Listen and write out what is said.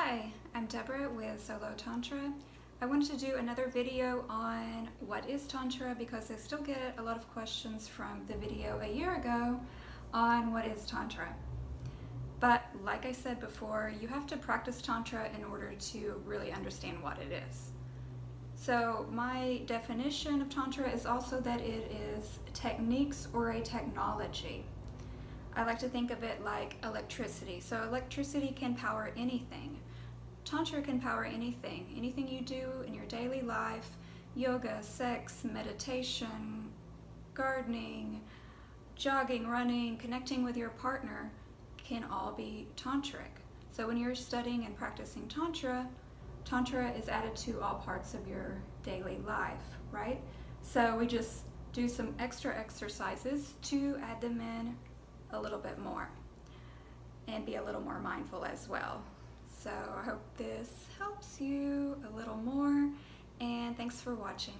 Hi, I'm Deborah with Solo Tantra. I wanted to do another video on what is Tantra because I still get a lot of questions from the video a year ago on what is Tantra. But like I said before, you have to practice Tantra in order to really understand what it is. So my definition of Tantra is also that it is techniques or a technology. I like to think of it like electricity. So electricity can power anything. Tantra can power anything. Anything you do in your daily life, yoga, sex, meditation, gardening, jogging, running, connecting with your partner can all be tantric. So when you're studying and practicing Tantra, Tantra is added to all parts of your daily life, right? So we just do some extra exercises to add them in a little bit more and be a little more mindful as well. So I hope this helps you a little more, and thanks for watching.